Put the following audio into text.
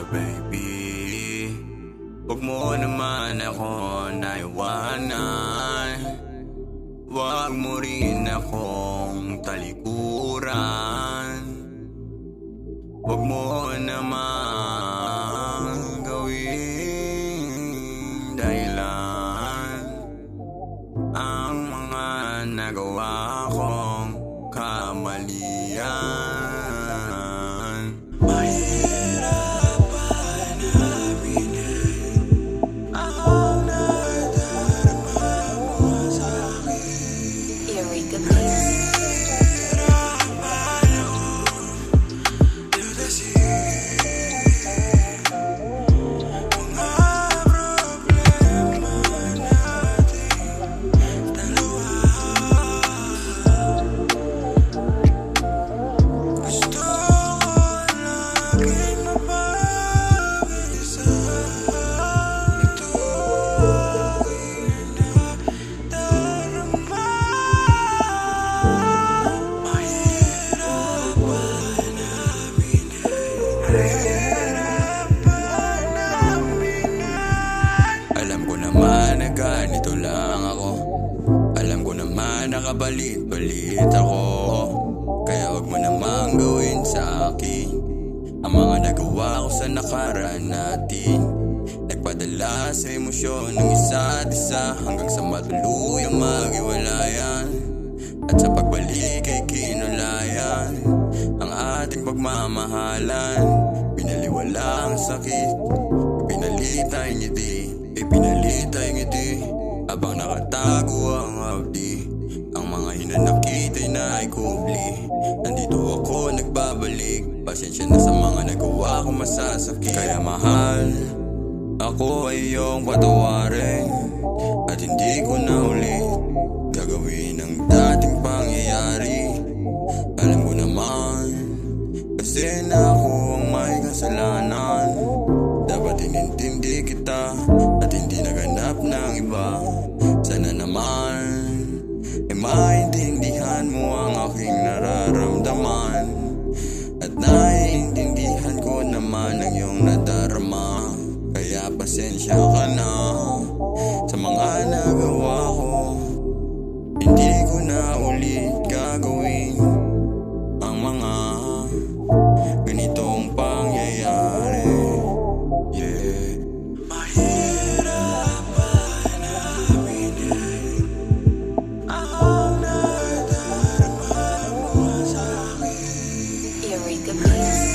Baby, huwag mo naman ako naiwanan. Huwag mo rin akong talikuran. Huwag mo naman gawing dahilan ang mga nagawa kong kamalian. Alam ko naman na ganito lang ako. Alam ko naman na kabalit-balit ako. Kaya wag mo namang gawin sa akin ang mga nagawa ko sa nakaraan natin. Nagpadala sa emosyon ng isa't isa hanggang sa matuluyang maghiwalayan. At sa pagbalik ay kinulayan ang ating pagmamahalan. Pinaliwala ang sakit, pinalitay ngiti habang nakatago ang abdi. Ang mga hinanakit ay naikubli. Nandito ako nagbabalik. Pasensya na sa mga nagawa ko masasakit. Kaya mahal, ako ay iyong patawarin. At hindi ko na ulit gagawin ang dating pangyayari. Alam ko naman kasi na ako ang may kasalanan. Dapat inintindi kita at hindi naganap ng iba. Sana naman maintindihan mo ang aking nararamdaman. At naiintindihan ko naman ang iyong nadarama. Kaya pasensya ka na sa mga nagawa ko. Hindi ko na ulit gagawin ang mga ganitong pangyayari. Yeah. Mahirap ba aminin ang nadarama mo sa akin? Eureka Beats.